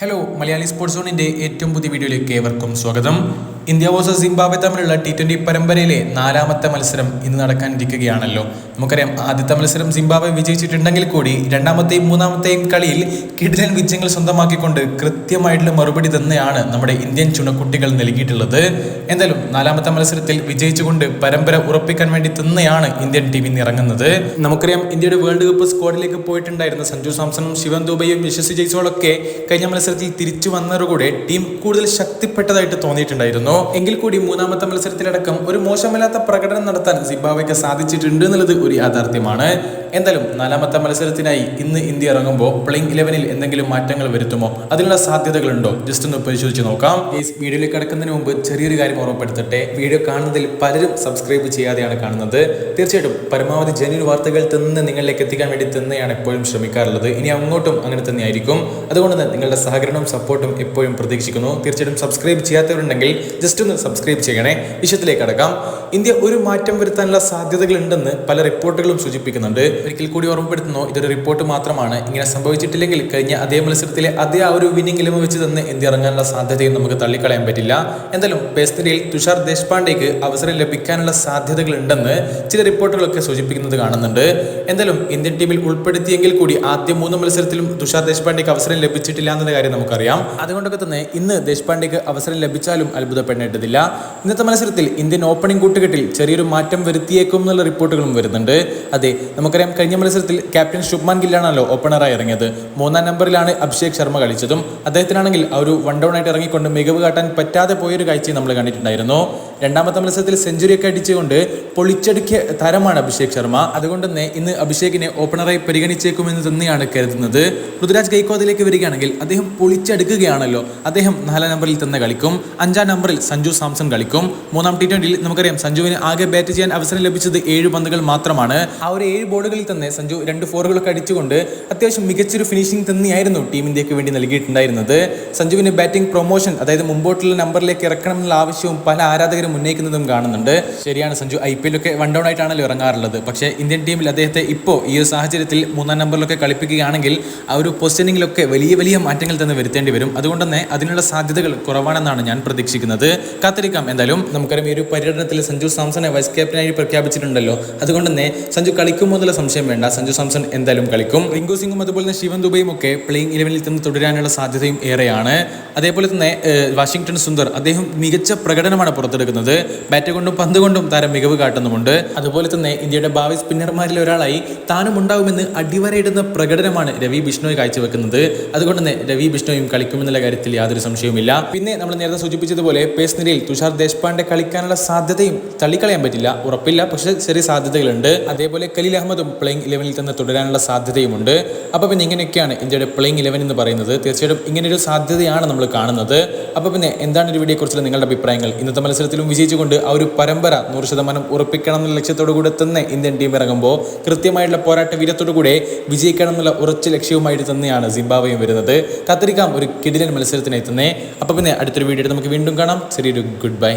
Hello Malayali sports സോണിന്റെ ഏറ്റവും പുതിയ വീഡിയോയിലേക്ക് ഏവർക്കും സ്വാഗതം. ഇന്ത്യ വേഴ്സസ് സിംബാബ്വെ തമ്മിലുള്ള T20 പരമ്പരയിലെ 4ാമത്തെ മത്സരം ഇന്ന് നടക്കാനിരിക്കുകയാണല്ലോ. നമുക്കറിയാം, ആദ്യത്തെ മത്സരം സിംബാബ്വെ വിജയിച്ചിട്ടുണ്ടെങ്കിൽ കൂടി രണ്ടാമത്തെയും മൂന്നാമത്തെയും കളിയിൽ കിടിലൻ വിജയങ്ങൾ സ്വന്തമാക്കിക്കൊണ്ട് കൃത്യമായിട്ടുള്ള മറുപടി തന്നെയാണ് നമ്മുടെ ഇന്ത്യൻ ചുണക്കുട്ടികൾ നൽകിയിട്ടുള്ളത്. എന്തായാലും 4ാമത്തെ മത്സരത്തിൽ വിജയിച്ചുകൊണ്ട് പരമ്പര ഉറപ്പിക്കാൻ വേണ്ടി തന്നെയാണ് ഇന്ത്യൻ ടീം ഇന്ന് ഇറങ്ങുന്നത്. നമുക്കറിയാം, ഇന്ത്യയുടെ വേൾഡ് കപ്പ് സ്ക്വാഡിലേക്ക് പോയിട്ടുണ്ടായിരുന്ന സഞ്ജു സാംസണും ശിവൻ ദുബൈയും യശസ്വി ജയ്സ്വാളൊക്കെ കഴിഞ്ഞ മത്സരത്തിൽ തിരിച്ചു വന്നതോടുകൂടെ ടീം കൂടുതൽ ശക്തിപ്പെട്ടതായിട്ട് തോന്നിയിട്ടുണ്ടായിരുന്നു. എങ്കിൽ കൂടി മൂന്നാമത്തെ മത്സരത്തിലടക്കം ഒരു മോശമില്ലാത്ത പ്രകടനം നടത്താൻ സിംബാബ്വെക്ക് സാധിച്ചിട്ടുണ്ട് എന്നുള്ളത് ഒരു യാഥാർത്ഥ്യമാണ്. എന്തായാലും 4ാമത്തെ മത്സരത്തിനായി ഇന്ന് ഇന്ത്യ ഇറങ്ങുമ്പോൾ പ്ലേയിങ് 11-ൽ എന്തെങ്കിലും മാറ്റങ്ങൾ വരുത്തുമോ, അതിനുള്ള സാധ്യതകളുണ്ടോ, ജസ്റ്റ് ഒന്ന് പരിശോധിച്ച് നോക്കാം. ഈ വീഡിയോയിലേക്ക് കടക്കുന്നതിന് മുമ്പ് ചെറിയൊരു കാര്യം ഓർമ്മപ്പെടുത്തട്ടെ. വീഡിയോ കാണുന്നതിൽ പലരും സബ്സ്ക്രൈബ് ചെയ്യാതെയാണ് കാണുന്നത്. തീർച്ചയായിട്ടും പരമാവധി ജെന്യൂൻ വാർത്തകൾ തന്നെ നിങ്ങളിലേക്ക് എത്തിക്കാൻ വേണ്ടി തന്നെയാണ് എപ്പോഴും ശ്രമിക്കാറുള്ളത്. ഇനി അങ്ങോട്ടും അങ്ങനെ തന്നെയായിരിക്കും. അതുകൊണ്ട് തന്നെ നിങ്ങളുടെ സഹകരണവും സപ്പോർട്ടും എപ്പോഴും പ്രതീക്ഷിക്കുന്നു. തീർച്ചയായിട്ടും സബ്സ്ക്രൈബ് ചെയ്യാത്തവരുണ്ടെങ്കിൽ ജസ്റ്റ് ഒന്ന് സബ്സ്ക്രൈബ് ചെയ്യണേ. വിഷയത്തിലേക്ക് അടക്കാം. ഇന്ത്യ ഒരു മാറ്റം വരുത്താനുള്ള സാധ്യതകൾ ഉണ്ടെന്ന് പല റിപ്പോർട്ടുകളും സൂചിപ്പിക്കുന്നുണ്ട്. ഒരിക്കൽ കൂടി ഓർമ്മപ്പെടുത്തുന്നു, ഇതൊരു റിപ്പോർട്ട് മാത്രമാണ്. ഇങ്ങനെ സംഭവിച്ചിട്ടില്ലെങ്കിൽ കഴിഞ്ഞ അതേ മത്സരത്തിലെ അതേ ആ ഒരു വിന്നിംഗ് ഇലവൻ വെച്ച് തന്നെ ഇന്ത്യ ഇറങ്ങാനുള്ള സാധ്യതയും നമുക്ക് തള്ളിക്കളയാൻ പറ്റില്ല. എന്തായാലും പേസ് നിരയിൽ തുഷാർ ദേശ്പാണ്ഡെക്ക് അവസരം ലഭിക്കാനുള്ള സാധ്യതകൾ ഉണ്ടെന്ന് ചില റിപ്പോർട്ടുകളൊക്കെ സൂചിപ്പിക്കുന്നത് കാണുന്നുണ്ട്. എന്തായാലും ഇന്ത്യൻ ടീമിൽ ഉൾപ്പെടുത്തിയെങ്കിൽ കൂടി ആദ്യ 3 മത്സരത്തിലും തുഷാർ ദേശ്പാണ്ഡെക്ക് അവസരം ലഭിച്ചിട്ടില്ല എന്ന കാര്യം നമുക്കറിയാം. അതുകൊണ്ടൊക്കെ തന്നെ ഇന്ന് ദേശ്പാണ്ഡെക്ക് അവസരം ലഭിച്ചാലും അത്ഭുതപ്പെടേണ്ടതില്ല. ഇന്നത്തെ മത്സരത്തിൽ ഇന്ത്യൻ ഓപ്പണിംഗ് കൂട്ടുകെട്ടിൽ ചെറിയൊരു മാറ്റം വരുത്തിയേക്കും എന്നുള്ള റിപ്പോർട്ടുകളും വരുന്നുണ്ട്. അതെ, നമുക്കറിയാം, കഴിഞ്ഞ മത്സരത്തിൽ ക്യാപ്റ്റൻ ശുഭ്മാൻ ഗില്ലാണല്ലോ ഓപ്പണറായി ഇറങ്ങിയത്. 3ാം നമ്പറിലാണ് അഭിഷേക് ശർമ്മ കളിച്ചതും. അദ്ദേഹത്തിനാണെങ്കിൽ ആ ഒരു വൺ ഡൗൺ ആയിട്ട് ഇറങ്ങിക്കൊണ്ട് മികവ് കാട്ടാൻ പറ്റാതെ പോയൊരു കാഴ്ച നമ്മൾ കണ്ടിട്ടുണ്ടായിരുന്നു. രണ്ടാമത്തെ മത്സരത്തിൽ സെഞ്ചുറിയൊക്കെ അടിച്ചുകൊണ്ട് പൊളിച്ചടുക്കിയ താരമാണ് അഭിഷേക് ശർമ്മ. അതുകൊണ്ട് തന്നെ ഇന്ന് അഭിഷേകിനെ ഓപ്പണറായി പരിഗണിച്ചേക്കുമെന്ന് തന്നെയാണ് കരുതുന്നത്. ഋതുരാജ് ഗൈക്വാദിലേക്ക് വരികയാണെങ്കിൽ അദ്ദേഹം പൊളിച്ചടുക്കുകയാണല്ലോ. അദ്ദേഹം 4ാം നമ്പറിൽ തന്നെ കളിക്കും. 5ാം നമ്പറിൽ സഞ്ജു സാംസൺ കളിക്കും. 3ാം T20-ൽ നമുക്കറിയാം സഞ്ജുവിന് ആകെ ബാറ്റ് ചെയ്യാൻ അവസരം ലഭിച്ചത് 7 പന്തുകൾ മാത്രമാണ്. ആ ഒരു 7 ബോളുകളിൽ തന്നെ സഞ്ജു 2 ഫോറുകളൊക്കെ അടിച്ചുകൊണ്ട് അത്യാവശ്യം മികച്ചൊരു ഫിനിഷിംഗ് തന്നെയായിരുന്നു ടീം ഇന്ത്യക്ക് വേണ്ടി നൽകിയിട്ടുണ്ടായിരുന്നത്. സഞ്ജുവിന് ബാറ്റിംഗ് പ്രൊമോഷൻ, അതായത് മുമ്പോട്ടുള്ള നമ്പറിലേക്ക് ഇറക്കണം എന്നുള്ള ആവശ്യവും പല ആരാധകരും ഉന്നയിക്കുന്നതും കാണുന്നുണ്ട്. ശരിയാണ്, സഞ്ജു IPL ഒക്കെ വൺ ഡൗൺ ആയിട്ടാണല്ലോ ഇറങ്ങാറുള്ളത്. പക്ഷേ ഇന്ത്യൻ ടീമിൽ അദ്ദേഹത്തെ ഇപ്പോൾ ഈ ഒരു സാഹചര്യത്തിൽ 3ാം നമ്പറിലൊക്കെ കളിപ്പിക്കുകയാണെങ്കിൽ ആ ഒരു പൊസിഷനിങ്ങിലൊക്കെ വലിയ മാറ്റങ്ങൾ തന്നെ വരുത്തേണ്ടി വരും. അതുകൊണ്ട് തന്നെ അതിനുള്ള സാധ്യതകൾ കുറവാണെന്നാണ് ഞാൻ പ്രതീക്ഷിക്കുന്നത്. കാത്തിരിക്കാം. എന്തായാലും നമുക്കറിയാം, ഈ ഒരു പര്യടനത്തിൽ സഞ്ജു സാംസണെ വൈസ് ക്യാപ്റ്റനായി പ്രഖ്യാപിച്ചിട്ടുണ്ടല്ലോ. അതുകൊണ്ട് തന്നെ സഞ്ജു കളിക്കുമോ എന്നുള്ള സംശയം വേണ്ട. സഞ്ജു സാംസൺ എന്തായാലും കളിക്കും. റിങ്കു സിംഗും അതുപോലെ തന്നെ ശിവൻ ദുബൈയും ഒക്കെ പ്ലേയിങ് 11-ൽ തന്നെ തുടരാനുള്ള സാധ്യതയും ഏറെയാണ്. അതേപോലെ തന്നെ വാഷിംഗ്ടൺ സുന്ദർ, അദ്ദേഹം മികച്ച പ്രകടനമാണ് പുറത്തെടുക്കുന്നത്. ബാറ്റ് കൊണ്ടും പന്ത് കൊണ്ടും താരം മികവ് കാട്ടുന്നുമുണ്ട്. അതുപോലെ തന്നെ ഇന്ത്യയുടെ ഭാവി സ്പിന്നർമാരിൽ ഒരാളായി താനും ഉണ്ടാവുമെന്ന് അടിവരയിടുന്ന പ്രകടനമാണ് രവി ബിഷ്ണോയ് കാഴ്ചവെക്കുന്നത്. അതുകൊണ്ട് തന്നെ രവി ബിഷ്ണോയും കളിക്കുമെന്നുള്ള കാര്യത്തിൽ യാതൊരു സംശയവുമില്ല. പിന്നെ നമ്മൾ നേരത്തെ സൂചിപ്പിച്ചതുപോലെ പേസ് നിരയിൽ തുഷാർ ദേശ്പാണ്ഡെ കളിക്കാനുള്ള സാധ്യതയും തള്ളിക്കളയാൻ പറ്റില്ല, ഉറപ്പില്ല, പക്ഷെ ചെറിയ സാധ്യതകളുണ്ട്. അതേപോലെ ഖലീൽ അഹമ്മദും പ്ലേയിങ് 11-ൽ തന്നെ തുടരാനുള്ള സാധ്യതയുമുണ്ട്. അപ്പോൾ പിന്നെ ഇങ്ങനെയൊക്കെയാണ് ഇന്ത്യയുടെ പ്ലേയിങ് 11 എന്ന് പറയുന്നത്. തീർച്ചയായിട്ടും ഇങ്ങനൊരു സാധ്യതയാണ് നമ്മൾ കാണുന്നത്. അപ്പോൾ പിന്നെ എന്താണ് ഒരു വീഡിയോയെക്കുറിച്ചുള്ള നിങ്ങളുടെ അഭിപ്രായങ്ങൾ? ഇന്നത്തെ മത്സരത്തിലും വിജയിച്ചുകൊണ്ട് ആ ഒരു പരമ്പര 100% ഉറപ്പിക്കണം എന്നുള്ള ലക്ഷ്യത്തോടു കൂടെ തന്നെ ഇന്ത്യൻ ടീം ഇറങ്ങുമ്പോൾ കൃത്യമായിട്ടുള്ള പോരാട്ട വീരത്തോടു കൂടെ വിജയിക്കണം എന്നുള്ള ഉറച്ച ലക്ഷ്യവുമായിട്ട് തന്നെയാണ് സിംബാബ്വെയും വരുന്നത്. കാത്തിരിക്കാം ഒരു കിടിലൻ മത്സരത്തിനായി തന്നെ. അപ്പോൾ പിന്നെ അടുത്തൊരു വീഡിയോ നമുക്ക് വീണ്ടും കാണാം. ചെറിയൊരു ഗുഡ് ബൈ.